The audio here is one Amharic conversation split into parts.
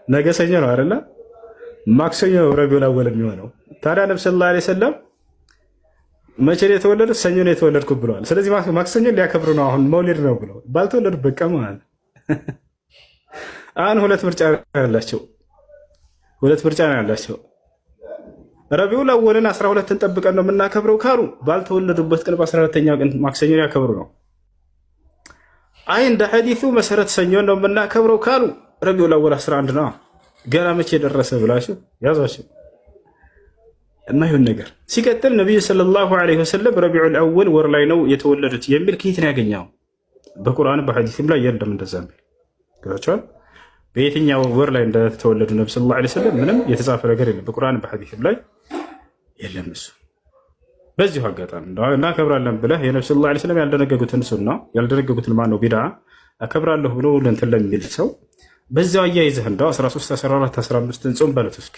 ነገ ሰኞ ነው አይደለ? ማክሰኞ ረቢዑል አወል የሚሆነው። ታዲያ ነብዩ ሰለላሁ ዐለይሂ ወሰለም መቼ ነው የተወለዱት? ሰኞ ነው የተወለድኩት ብለዋል። ስለዚህ ማክሰኞ ሊያከብሩ ነው አሁን መውሊድ ነው ብለው ባልተወለዱበት ቀን ማለት አሁን ሁለት ምርጫ ነው ያላቸው። ረቢዑል አወልን 12ን ጠብቀን ነው የምናከብረው ካሉ ባልተወለዱበት ቀን በ14ኛው ቀን ማክሰኞ ሊያከብሩ ነው። አይ እንደ ሐዲሱ መሰረት ሰኞ ነው የምናከብረው ካሉ ረቢዑል አወል 11 ነው። ገና መቼ ደረሰ ብላችሁ ያዟቸው። የማይሆን ነገር ሲቀጥል ነብዩ ሰለላሁ ዐለይሂ ወሰለም ረቢዑል አወል ወር ላይ ነው የተወለዱት የሚል ከየት ነው ያገኘው? በቁርአን በሐዲስም ላይ የለም እንደዛ የሚል ገብቷችኋል። በየትኛው ወር ላይ እንደተወለዱ ነብዩ ሰለላሁ ዐለይሂ ወሰለም ምንም የተጻፈ ነገር የለም። በቁርአን በሐዲስም ላይ የለም። እሱ በዚሁ አጋጣሚ እናከብራለን ብለህ የነብዩ ሰለላሁ ዐለይሂ ወሰለም ያልደነገጉትን ሱና ያልደነገጉትን ማነው ቢድዓ አከብራለሁ ብሎ ለእንትን ለሚል ሰው በዚያው አያይዘህ እንደው 13 14 15 ጾም በለት እስኪ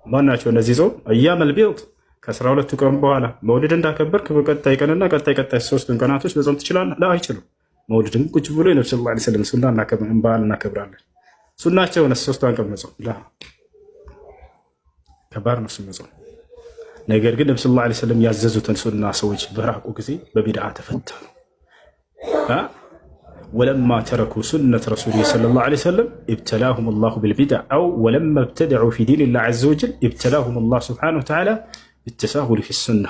ማናቸው እነዚህ ጾም አያመል ቢድ ከ12ቱ ቀን በኋላ መውሊድ እንዳከበርክ በቀጣይ ቀንና ቀጣይ ሶስቱን ቀናቶች መጾም ትችላለህ? ላ አይችሉም። መውሊድን ቁጭ ብሎ የነብዩ ሰለላሁ ዐለይሂ ወሰለም ሱና እናከብራለን። ሱናቸው ነው ሶስቱን ቀን መጾም ላ ከባድ ነው መጾም። ነገር ግን ነብዩ ሰለላሁ ዐለይሂ ወሰለም ያዘዙትን ሱና ሰዎች በራቁ ጊዜ በቢድዓ ተፈተኑ። ወለማ ተረኩ ሱነት ረሱሊ ሰለላሁ ዐለይሂ ወሰለም ኢብተላሁም ላሁ ብልቢድዓ አው ወለማ ብተደዑ ፊ ዲኒላህ ዐዘ ወጀል ኢብተላሁም ላህ ሱብሓነሁ ወተዓላ ቢተሳሁል ፊ ሱና።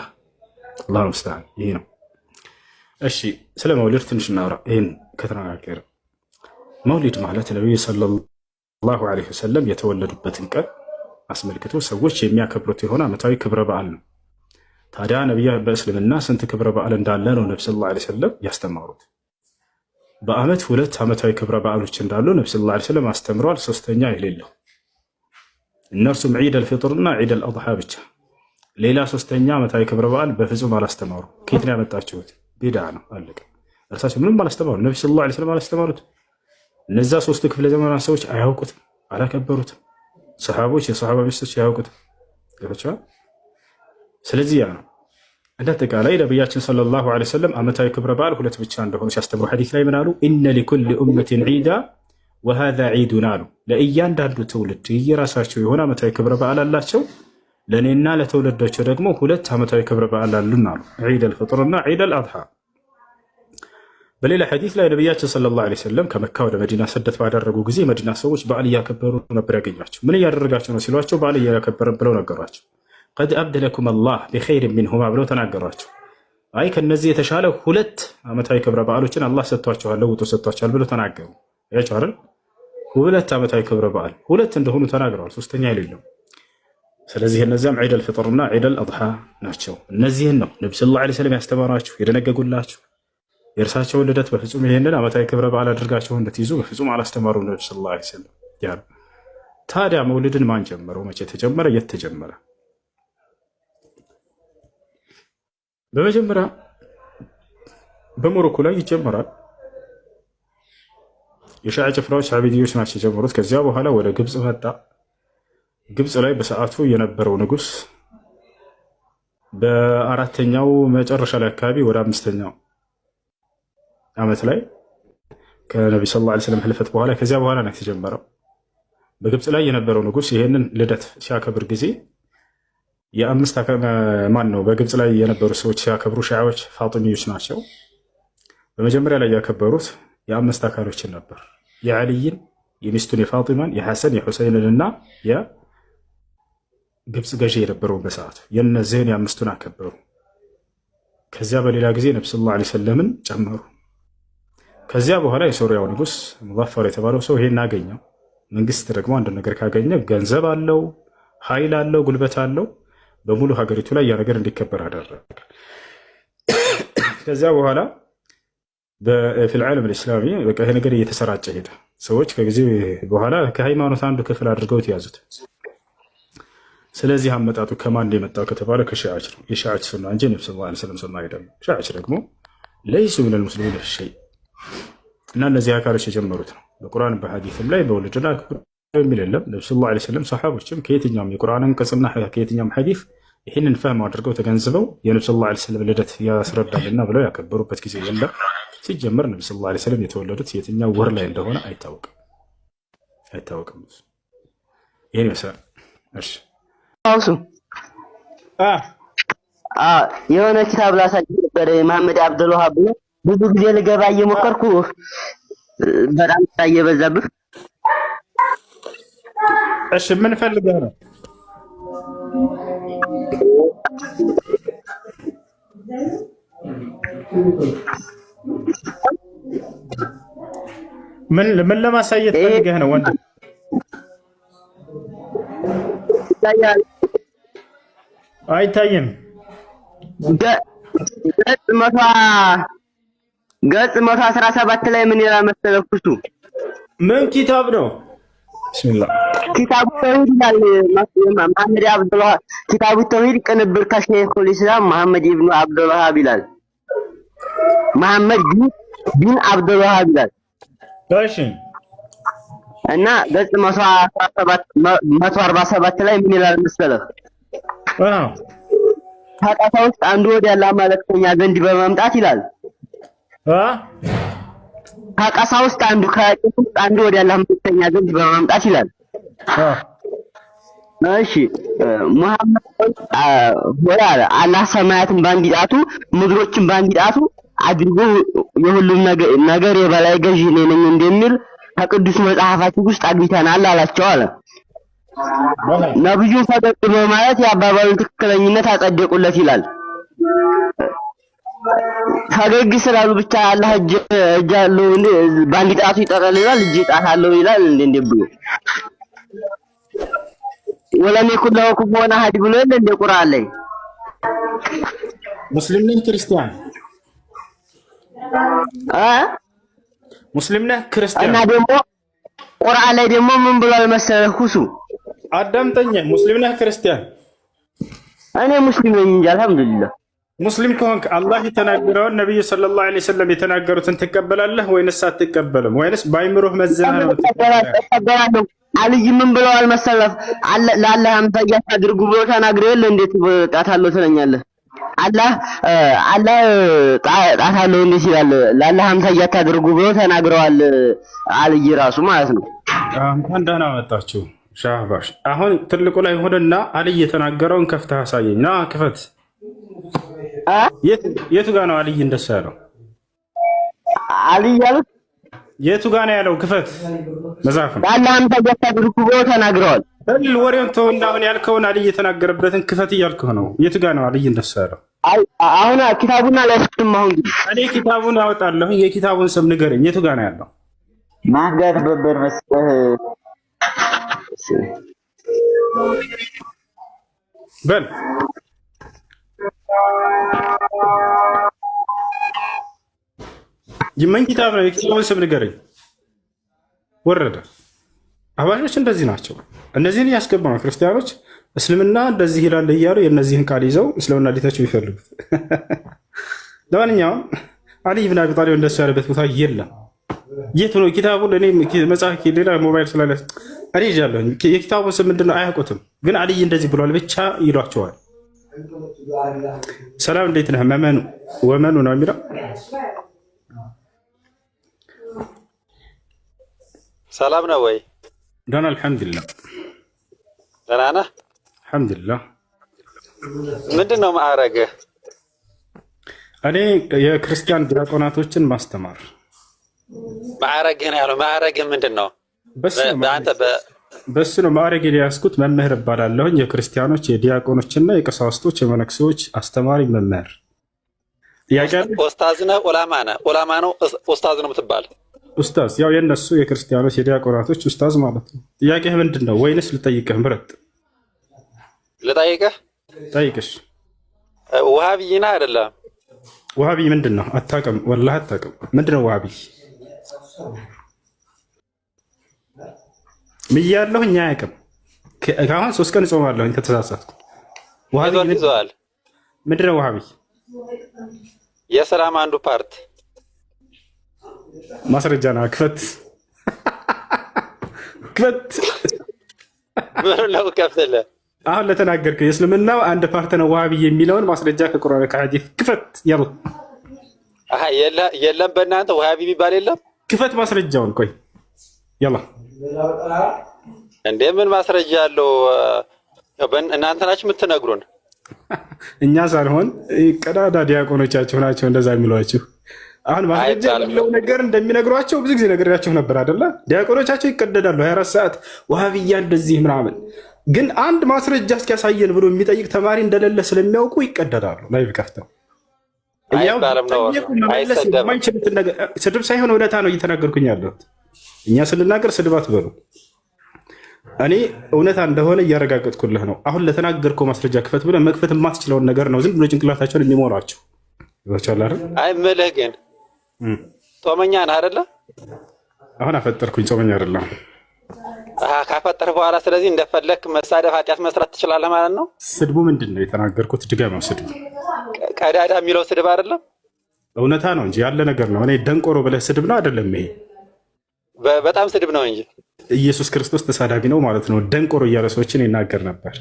አላሁ ሙስተዓን። ይሄ ነው። እሺ ስለ መውሊድ ትንሽ እናውራ። ይህን ከተናገረ መውሊድ ማለት ነቢዩ ሰለላሁ ዐለይሂ ወሰለም የተወለዱበትን ቀን አስመልክቶ ሰዎች የሚያከብሩት የሆነ ዓመታዊ ክብረ በዓል ነው። ታዲያ ነቢያ በእስልምና ስንት ክብረ በዓል እንዳለ ነው ነብዩ ሰለላሁ ዐለይሂ ወሰለም ያስተማሩት። በዓመት 2 ዓመታዊ ክብረ በዓሎች እንዳሉ ነብዩ ሰለላሁ ዐለይሂ ወሰለም አስተምረዋል። ሶስተኛ የሌለው እነርሱም ዒድ አልፊጥርና ዒድ አልአድሓ ብቻ። ሌላ ሶስተኛ ዓመታዊ ክብረ በዓል በፍጹም አላስተማሩ። ከየት ነው ያመጣችሁት? ቢድዓ ነው አለቀ። እርሳቸው ምንም አላስተማሩ። ነብዩ ሰለላሁ ዐለይሂ ወሰለም አላስተማሩት። እነዛ 3 ክፍለ ዘመናት ሰዎች አያውቁትም፣ አላከበሩትም። ሰሃቦች የሰሃባ ሚስቶች አያውቁትም። ገብቷቸዋል። ስለዚህ ያ ነው እንደ አጠቃላይ ነቢያችን ሰለላሁ ዐለይሂ ወሰለም ዓመታዊ ክብረ በዓል 2 ብቻ እንደሆኑ ሲያስተምሩ ሐዲስ ላይ ምን አሉ? ኢነ ሊኩሊ ኡመቲን ዒዳ ወሃዛ ዒዱና አሉ። ለእያንዳንዱ ትውልድ የራሳቸው የሆነ ዓመታዊ ክብረ በዓል አላቸው። ለእኔና ለትውልዳቸው ደግሞ 2 ዓመታዊ ክብረ በዓል አሉን አሉ። ዒድ አልፍጥርና ዒድ አልአድሓ። በሌላ ሐዲስ ላይ ነቢያችን ሰለላሁ ዐለይሂ ወሰለም ከመካ ወደ መዲና ስደት ባደረጉ ጊዜ መዲና ሰዎች በዓል እያከበሩ ነበር ያገኟቸው። ምን እያደረጋቸው ነው ሲሏቸው በዓል እያከበርን ብለው ነገሯቸው። ቀድ አብደለኩም አላህ ቢኸይር ሚንሁማ ብለው ተናገሯቸው። አይ ከነዚህ የተሻለ 2 ዓመታዊ ክብረ በዓሎችን አላህ ሰጥቷቸዋል፣ ለውጦ ሰጥቷቸዋል ብለው ተናገሩ። ያቸው አይደል 2 ዓመታዊ ክብረ በዓል 2 እንደሆኑ ተናግረዋል፣ ሶስተኛ የሌለው። ስለዚህ እነዚያም ዒድ አልፍጥርና ዒድ አልአድሓ ናቸው። እነዚህን ነው ነብዩ ሰለላሁ ዐለይሂ ወሰለም ያስተማሯችሁ የደነገጉላችሁ። የእርሳቸውን ልደት በፍጹም ይሄንን ዓመታዊ ክብረ በዓል አድርጋችሁ እንድትይዙ በፍጹም አላስተማሩ ነብዩ ሰለላሁ ዐለይሂ ወሰለም። ታዲያ መውሊድን ማን ጀመረው? መቼ ተጀመረ? የት ተጀመረ? በመጀመሪያ በሞሮኮ ላይ ይጀመራል። የሻዓ ጭፍራዎች አቢዲዮች ናቸው የጀመሩት። ከዚያ በኋላ ወደ ግብፅ መጣ። ግብፅ ላይ በሰዓቱ የነበረው ንጉስ በ4ኛው መጨረሻ ላይ አካባቢ ወደ 5ኛው ዓመት ላይ ከነብዩ ሰለላሁ ዐለይሂ ወሰለም ህልፈት በኋላ ከዚያ በኋላ ነው የተጀመረው። በግብፅ ላይ የነበረው ንጉስ ይህንን ልደት ሲያከብር ጊዜ በግብፅ ላይ የነበሩ ሰዎች ሲያከብሩ ሻዓዎች ፋጢሚዮች ናቸው። በመጀመሪያ ላይ ያከበሩት የ5 አካሎችን ነበር። የዓልይን፣ የሚስቱን የፋጢማን፣ የሐሰን፣ የሁሰይንን እና የግብፅ ገዢ የነበረውን በሰዓቱ የነዚህን የ5ቱን አከበሩ። ከዚያ በሌላ ጊዜ ነብዩ ሰለላሁ ዐለይሂ ወሰለምን ጨመሩ። ከዚያ በኋላ የሶሪያው ንጉስ ሙዘፈር የተባለው ሰው ይሄን አገኘው። መንግስት ደግሞ አንድ ነገር ካገኘ ገንዘብ አለው፣ ኃይል አለው፣ ጉልበት አለው፣ በሙሉ ሀገሪቱ ላይ ያ ነገር እንዲከበር አደረገ። ከዚያ በኋላ በፊል ዓለም الاسلامي በቃ ይሄ ነገር እየተሰራጨ ሄደ። ሰዎች ከጊዜ በኋላ ከሃይማኖት አንዱ ክፍል አድርገውት ያዙት። ስለዚህ አመጣጡ ከማን የመጣው ከተባለ ከሺዓዎች ነው። የሺዓዎች ሱና እንጂ ነብዩ ሰለላሁ ዐለይሂ ወሰለም ሱና አይደለም። ሺዓዎች ደግሞ ለይሱ من المسلمين في شيء እና እነዚህ አካሎች የጀመሩት ነው። በቁርአን በሐዲስም ላይ በወልድና የሚል የለም። ነብዩ ሰለላሁ ዐለይሂ ወሰለም ሰሃቦችም ከየትኛውም የቁርአን አንቀጽና ከየትኛውም ሐዲስ ይህንን ፈህም አድርገው ተገንዝበው የነብዩ ሰለላሁ ዐለይሂ ወሰለም ልደት ያስረዳልና ብለው ያከበሩበት ጊዜ የለም። ሲጀመር ነብዩ ሰለላሁ ዐለይሂ ወሰለም የተወለዱት የትኛው ወር ላይ እንደሆነ አይታወቅም። አይታወቅም። ይሄን ይመስላል። እሺ አውሱ የሆነ ኪታብ ላሳይ ነበር መሐመድ አብዱል ወሃብ ብዙ ጊዜ ልገባ እየሞከርኩ በጣም ታየበዛብህ። እሺ ምን ፈልገህ ነው? ምን ለማሳየት ፈልገህ ነው ወንድም? አይታየም። ገጽ 117 ላይ ምን ይላል መሰለህ? እሱ ምን ኪታብ ነው? ቢስሚላህ ኪታቡ ተውሂድ ይላል። መሐመድ አብዱል ወሃብ ኪታቡ ተውሂድ ቅንብር ከሸይኹል ኢስላም መሐመድ ኢብኑ አብዱል ወሃብ ይላል። መሐመድ ቢን አብዱል ወሃብ ይላል። እሺ እና ገጽ 147 ላይ ምን ይላል መሰለህ? ከቀሳ ውስጥ አንዱ ወደ አላህ መልእክተኛ ዘንድ በመምጣት ይላል። ከቀሳ ውስጥ አንዱ ወደ አላህ መልእክተኛ ዘንድ በመምጣት ይላል። እሺ ሙሐመድ ወላለ አላህ ሰማያትን ባንድ ጣቱ ምድሮችን ባንድ ጣቱ አድርጎ የሁሉም ነገር የበላይ ገዢ ነኝ እንደሚል ከቅዱስ መጽሐፋችን ውስጥ አግኝተናል አላቸው አለ። ነብዩ ፈቀቅ በማለት የአባባሉን ትክክለኝነት አጸደቁለት ይላል። ፈገግ ስላሉ ብቻ አላህ እጅ አለው ባንድ ጣቱ ይጠቀልላል እጅ ጣት አለው ይላል እንደ ብሎ ወለም ይኩን ለው ኩፉወን አሐድ ብሎ እንደ ቁርአን ላይ ሙስሊም ነህ ክርስቲያን ሙስሊም ነህ ክርስቲያን እና ደግሞ ቁርአን ላይ ደግሞ ምን ብሏል መሰለህ? ሁሱ አዳምጠኝ። ሙስሊም ነህ ክርስቲያን? እኔ ሙስሊም ነኝ እንጂ አልሐምዱሊላህ። ሙስሊም ከሆንክ አላህ የተናገረውን ነብዩ ሰለላሁ ዐለይሂ ወሰለም የተናገሩትን ትቀበላለህ ወይንስ አትቀበልም? ወይንስ ባይምሮህ መዘህ ነው? ተቀበላለሁ። አልይ ምን ብለዋል መሰለህ? ለአላህ አምሳያ አድርጉ ብሎ ተናግሮ የለ እንዴት ጣታለሁ ትለኛለህ? አላህ ጣታለሁ እንዴት ይላል? ለአላህ አምሳያ አድርጉ ብሎ ተናግረዋል አልይ ራሱ ማለት ነው። እንኳን ደህና መጣችሁ ሻህባሽ። አሁን ትልቁ ላይ ሆነና አልይ የተናገረውን ከፍተህ አሳየኝ። ና ክፈት። የቱ ጋር ነው አልይ እንደሱ ያለው? አልይ ያሉት የቱ ጋር ነው ያለው? ክፈት መጽሐፍ ነው። ለአላህ አምሳያ አድርጉ ብሎ ተናግረዋል። ወሬውን ተውና አሁን ያልከውን አልይ የተናገረበትን ክፈት እያልኩህ ነው። የቱ ጋር ነው አልይ እንደሱ ያለው? አሁን ኪታቡን አላስኩትም። አሁን እኔ ኪታቡን አወጣለሁ። የኪታቡን ስም ንገረኝ። የቱ ጋር ነው ያለው? ማጋት በበር መስጠህ በል የምን ኪታብ ነው? የኪታቡን ስም ንገረኝ። ወረደ። አባሾች እንደዚህ ናቸው። እነዚህን እያስገባ ነው ክርስቲያኖች እስልምና እንደዚህ ይላል እያሉ የእነዚህን ቃል ይዘው እስልምና ሊታቸው ይፈልጉት። ለማንኛውም አልይ ብን አቢ ጣሊብ እንደሱ ያለበት ቦታ የለም። የት ነው ኪታቡን? እኔ መጽሐፍ ሌላ ሞባይል ስላለ እኔ ይዣለሁ። የኪታቡን ስም ምንድን ነው አያውቁትም፣ ግን አልይ እንደዚህ ብሏል ብቻ ይሏቸዋል። ሰላም እንዴት ነህ? መመኑ ወመኑ ነው የሚለው። ሰላም ነው ወይ? ደህና አልሐምዱሊላህ። ደህና ነህ? አልሐምዱሊላህ። ምንድን ነው ማዕረግህ? እኔ የክርስቲያን ዲያቆናቶችን ማስተማር ማዕረግህ ነው ያለው። ማዕረግህ ምንድን ነው? በሱ ነው ማዕረግ የያዝኩት። መምህር እባላለሁኝ። የክርስቲያኖች የዲያቆኖችና የቀሳውስቶች የመነኩሴዎች አስተማሪ መምህር። ጥያቄ አለ? ኡስታዝ ነህ? ዑላማ ነህ? ዑላማ ነው ኡስታዝ ነው የምትባል? ኡስታዝ ያው የነሱ የክርስቲያኖች የዲያቆናቶች ኡስታዝ ማለት ነው። ጥያቄህ ምንድን ነው? ወይንስ ልጠይቅህ? ምረጥ። ልጠይቅህ? ጠይቅሽ። ውሃብይ ነህ አይደለም? ውሃብይ ምንድን ነው? አታውቅም? ወላሂ አታውቅም። ምንድን ነው ውሃብይ? ምያለሁ እኛ አያውቅም። ከአሁን 3 ቀን እጾማለሁ ከተሳሳትኩ። ውሃብይ ምንድን ነው? ውሃብይ የሰላም አንዱ ፓርት ማስረጃ ነው። ክፈት ክፈት። ምን ነው ከፍተለ? አሁን ለተናገርከው የእስልምናው አንድ ፓርት ነው ውሃብይ የሚለውን ማስረጃ ከቁርአን ከሐዲስ ክፈት። ያለው የለም በእናንተ ውሃብይ የሚባል የለም። ክፈት ማስረጃውን። ቆይ يلا እንዴ ምን ማስረጃ ያለው? እናንተ ናችሁ የምትነግሩን። እኛ ሳልሆን ቀዳዳ ዲያቆኖቻችሁ ናቸው እንደዛ የሚሏችሁ። አሁን ማስረጃ ያለው ነገር እንደሚነግሯቸው ብዙ ጊዜ ነግሬያችሁ ነበር አይደለ? ዲያቆኖቻቸው ይቀደዳሉ 24 ሰዓት ወሃቢያ እንደዚህ ምናምን። ግን አንድ ማስረጃ እስኪያሳየን ብሎ የሚጠይቅ ተማሪ እንደሌለ ስለሚያውቁ ይቀደዳሉ። ላይቭ ከፍተው ስድብ ሳይሆን እውነታ ነው እየተናገርኩኝ ያለሁት። እኛ ስንናገር ስድብ አትበሉ። እኔ እውነታ እንደሆነ እያረጋገጥኩልህ ነው። አሁን ለተናገርከው ማስረጃ ክፈት ብለህ መክፈት የማትችለውን ነገር ነው ዝም ብሎ ጭንቅላታቸውን የሚሞላቸው። አይ እምልህ ግን ጾመኛ ነህ አይደለ? አሁን አፈጠርኩኝ። ጾመኛ አይደለም። ካፈጠርህ በኋላ ስለዚህ እንደፈለክ መሳደብ ኃጢአት መስራት ትችላለህ ማለት ነው። ስድቡ ምንድን ነው የተናገርኩት? ድጋሚ ስድቡ ቀዳዳ የሚለው ስድብ አይደለም፣ እውነታ ነው እንጂ ያለ ነገር ነው። እኔ ደንቆሮ ብለህ ስድብ ነው አይደለም? ይሄ በጣም ስድብ ነው እንጂ ኢየሱስ ክርስቶስ ተሳዳቢ ነው ማለት ነው። ደንቆሮ እያለ ሰዎችን ይናገር ነበር።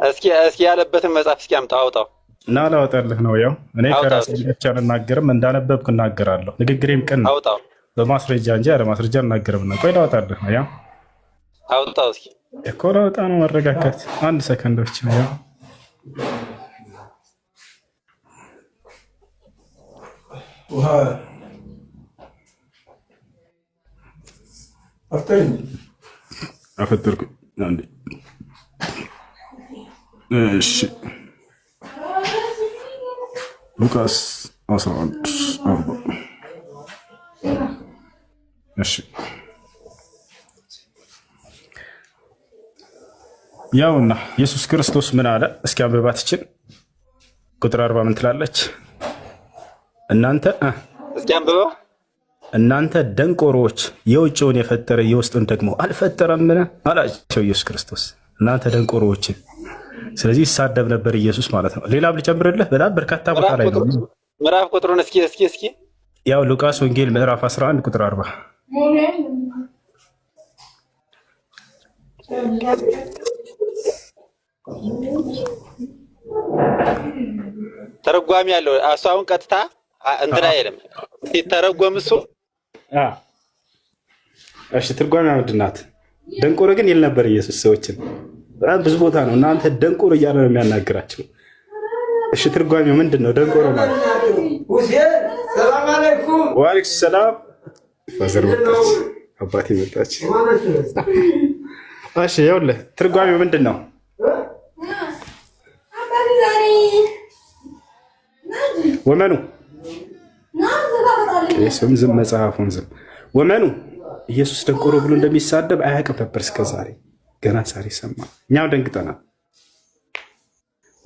እስኪ ያለበትን መጽሐፍ እስኪ አምጣው አውጣው እና ላወጣልህ ነው። ያው እኔ ከራሴ ብቻ አልናገርም፣ እንዳነበብክ እናገራለሁ። ንግግሬም ቅን ነው፣ በማስረጃ እንጂ ያለ ማስረጃ እናገርም ነው። ቆይ ላወጣልህ ነው። ያው አውጣው እስኪ እኮ ላወጣ ነው። መረጋጋት አንድ ሰከንድ ብቻ። ያው አፈጠርኩ አንዴ። እሺ ሉቃስ 11:40 እሺ ያውና ኢየሱስ ክርስቶስ ምን አለ? እስኪ አንብባት ይችል ቁጥር 40 ምን ትላለች? እስኪ አንብበው። እናንተ ደንቆሮዎች የውጭውን የፈጠረ የውስጡን ደግሞ አልፈጠረምን አላቸው ኢየሱስ ክርስቶስ። እናንተ ደንቆሮዎችን። ስለዚህ ይሳደብ ነበር ኢየሱስ ማለት ነው። ሌላም ልጨምርልህ፣ በጣም በርካታ ቦታ ላይ ነው። ምዕራፍ ቁጥሩን እስኪ ያው ሉቃስ ወንጌል ምዕራፍ 11 ቁጥር 40 ተረጓሚ ያለው እሱ አሁን ቀጥታ እንትን አይልም ሲተረጎም እሱ። እሺ ትርጓሚ ምንድን ናት? ደንቆሮ ግን ይል ነበር ኢየሱስ ሰዎችን በጣም ብዙ ቦታ ነው። እናንተ ደንቆሮ እያለ ነው የሚያናግራቸው። እሺ ትርጓሚው ምንድን ነው? ደንቆሮ ማለት ሰላም አለይኩም ወአለይኩም ሰላም። ፋዘር መጣች፣ አባቴ መጣች። እሺ ይኸውልህ ትርጓሚው ምንድን ነው? ወመኑ ስም ዝም መጽሐፉን ዝም ወመኑ ኢየሱስ ደንቆሮ ብሎ እንደሚሳደብ አያውቅም ነበር እስከ ዛሬ። ገና ዛሬ ሰማ። እኛው ደንግጠናል።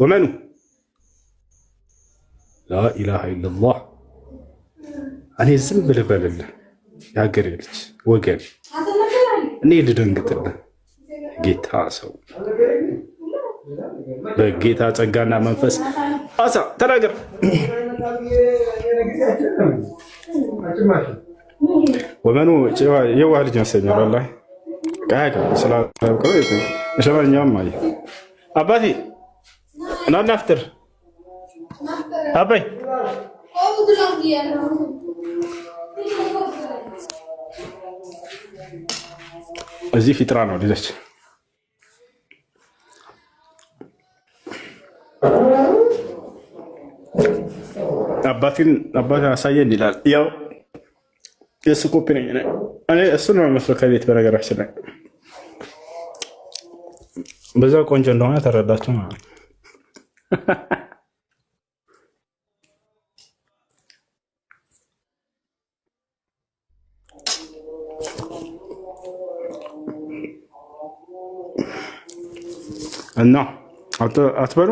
ወመኑ ላኢላሃ ኢለላህ። እኔ ዝም ብልህ በልልህ የሀገሬ ልጅ ወገን፣ እኔ ልደንግጥልህ ጌታ ሰው በጌታ ጸጋና መንፈስ አሳ ተናገር። ወመኑ የዋህ ልጅ መሰኛል። ወላሂ ቃጋ ስላቀረ ለማንኛውም አይ አባቴ እናና አፍጥር አባይ እዚህ ፊጥራ ነው ልጅ አባቴን አሳየን ይላል። ያው የእሱ ኮፒ ነኝ እኔ። እሱን ነው መስሎ ከቤት በነገራችን ላይ በዛው ቆንጆ እንደሆነ ተረዳችሁ ማለት ነው። እና አትበሉ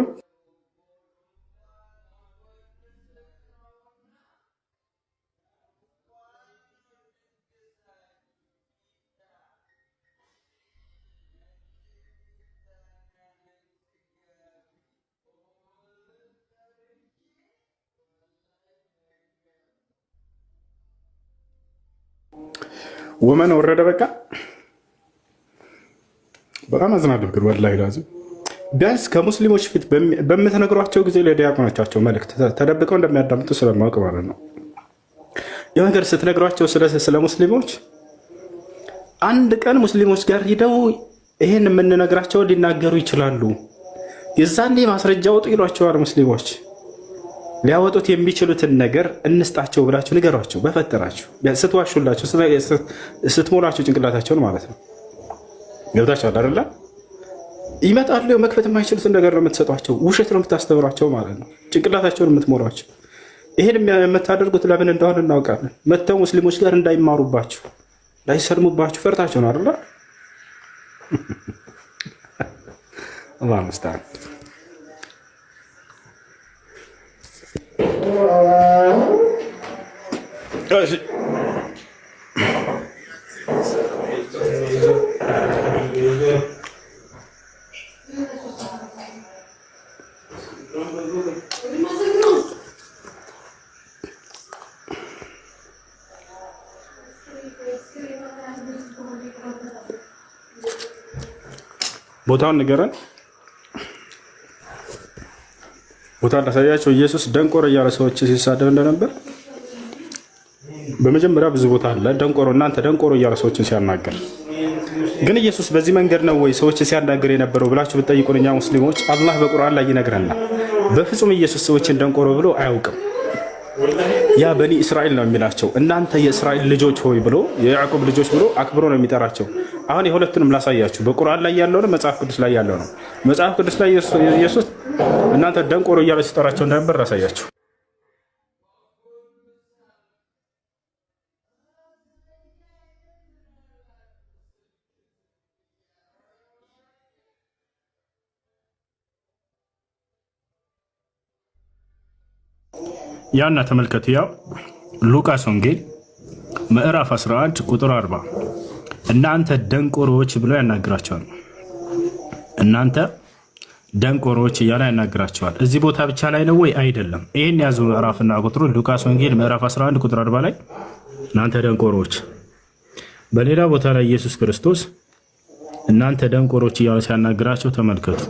ወመን ወረደ። በቃ በጣም አዝናለሁ ግን ወላሂ ላዝም ቢያንስ ከሙስሊሞች ፊት በምትነግሯቸው ጊዜ ለዲያቆኖቻቸው መልእክት ተደብቀው እንደሚያዳምጡ ስለማወቅ ማለት ነው። ይህ ነገር ስትነግሯቸው ስለ ሙስሊሞች አንድ ቀን ሙስሊሞች ጋር ሂደው ይሄን የምንነግራቸው ሊናገሩ ይችላሉ። የዛኔ ማስረጃ አውጡ ይሏቸዋል። ሙስሊሞች ሊያወጡት የሚችሉትን ነገር እንስጣቸው ብላችሁ ንገሯቸው። በፈጠራችሁ ስትዋሹላቸው፣ ስትሞላቸው ጭንቅላታቸውን ማለት ነው። ገብታችኋል አይደለ? ይመጣሉ። መክፈት የማይችሉትን ነገር ነው የምትሰጧቸው። ውሸት ነው የምታስተምሯቸው ማለት ነው። ጭንቅላታቸውን የምትሞሏቸው። ይሄን የምታደርጉት ለምን እንደሆነ እናውቃለን። መጥተው ሙስሊሞች ጋር እንዳይማሩባችሁ፣ እንዳይሰልሙባችሁ ፈርታቸው ነው አይደለ? አላህ ሙስተዓን። ቦታውን ንገረን። ቦታ ላሳያቸው። ኢየሱስ ደንቆሮ እያለ ሰዎች ሲሳደብ እንደነበር በመጀመሪያ ብዙ ቦታ አለ። ደንቆሮ እናንተ ደንቆሮ እያለ ሰዎችን ሲያናገር ግን ኢየሱስ በዚህ መንገድ ነው ወይ ሰዎችን ሲያናገር የነበረው ብላችሁ ብትጠይቁን እኛ ሙስሊሞች አላህ በቁርአን ላይ ይነግረናል። በፍጹም ኢየሱስ ሰዎችን ደንቆሮ ብሎ አያውቅም። ያ በኒ እስራኤል ነው የሚላቸው። እናንተ የእስራኤል ልጆች ሆይ ብሎ የያዕቆብ ልጆች ብሎ አክብሮ ነው የሚጠራቸው። አሁን የሁለቱንም ላሳያችሁ። በቁርአን ላይ ያለው ነው፣ መጽሐፍ ቅዱስ ላይ ያለው ነው። መጽሐፍ ቅዱስ ላይ ኢየሱስ እናንተ ደንቆሮ እያለ ሲጠራቸው እንደነበር ላሳያችሁ። ያና ተመልከቱ። ያው ሉቃስ ወንጌል ምዕራፍ 11 ቁጥር 40 እናንተ ደንቆሮዎች ብሎ ያናግራቸዋል። እናንተ ደንቆሮዎች እያለ ያናግራቸዋል። እዚህ ቦታ ብቻ ላይ ነው ወይ? አይደለም። ይህን ያዙ ምዕራፍና ቁጥሩ ሉቃስ ወንጌል ምዕራፍ 11 ቁጥር 40 ላይ እናንተ ደንቆሮዎች። በሌላ ቦታ ላይ ኢየሱስ ክርስቶስ እናንተ ደንቆሮች እያለ ሲያናግራቸው ተመልከቱ።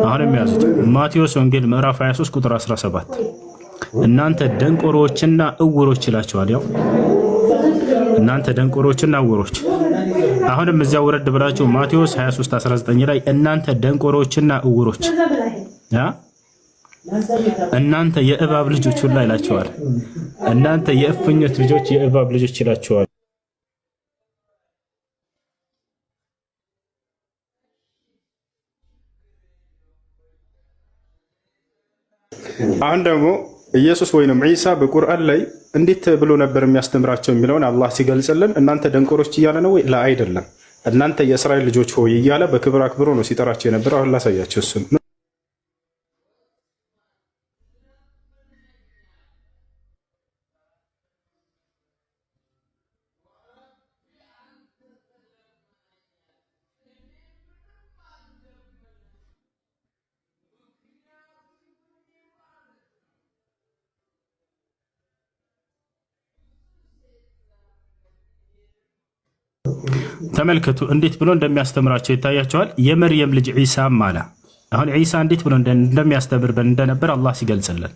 አሁንም ያዙት። ማቴዎስ ወንጌል ምዕራፍ 23 ቁጥር 17 እናንተ ደንቆሮዎችና እውሮች ይላቸዋል። ያው እናንተ ደንቆሮችና እውሮች። አሁንም እዚያ ወረድ ብላችሁ ማቴዎስ 23:19 ላይ እናንተ ደንቆሮችና እውሮች፣ እናንተ የእባብ ልጆች ሁላ ይላቸዋል። እናንተ የእፉኝት ልጆች፣ የእባብ ልጆች ይላቸዋል። አሁን ደግሞ ኢየሱስ ወይንም ዒሳ በቁርአን ላይ እንዴት ብሎ ነበር የሚያስተምራቸው የሚለውን አላህ ሲገልጽልን እናንተ ደንቆሮች እያለ ነው ወይ? አይደለም። እናንተ የእስራኤል ልጆች ሆይ እያለ በክብር አክብሮ ነው ሲጠራቸው የነበረው። አሁን ላሳያቸው እሱን። ተመልከቱ እንዴት ብሎ እንደሚያስተምራቸው ይታያቸዋል። የመርየም ልጅ ዒሳም አለ። አሁን ዒሳ እንዴት ብሎ እንደሚያስተምር እንደነበር አላህ ሲገልጽልን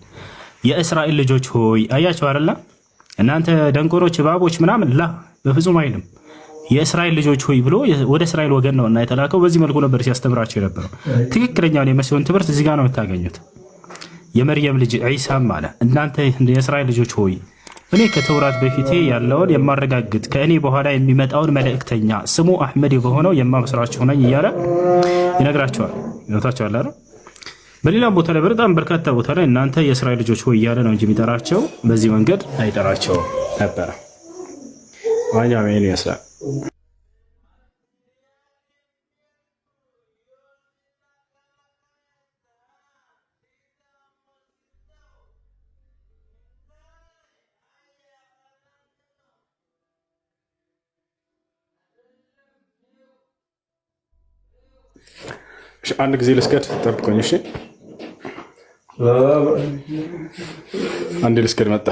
የእስራኤል ልጆች ሆይ አያቸው አይደለ? እናንተ ደንቆሮች እባቦች ምናምን ላ በፍጹም አይልም። የእስራኤል ልጆች ሆይ ብሎ ወደ እስራኤል ወገን ነው እና የተላከው። በዚህ መልኩ ነበር ሲያስተምራቸው የነበረው። ትክክለኛውን የመሲሁን ትምህርት እዚህ ጋር ነው የምታገኙት። የመርየም ልጅ ዒሳም አለ እናንተ የእስራኤል ልጆች ሆይ እኔ ከተውራት በፊቴ ያለውን የማረጋግጥ ከእኔ በኋላ የሚመጣውን መልእክተኛ ስሙ አሕመድ የሆነው የማበስራችሁ ነኝ እያለ ይነግራቸዋል። ይወታቸዋል አይደል? በሌላም ቦታ ላይ በጣም በርካታ ቦታ ላይ እናንተ የእስራኤል ልጆች ሆይ እያለ ነው እንጂ የሚጠራቸው በዚህ መንገድ አይጠራቸው ነበረ። ምን ይመስላል? አንድ ጊዜ ልስገድ፣ ጠብቆኝ። እሺ አንድ ልስገድ መጣ።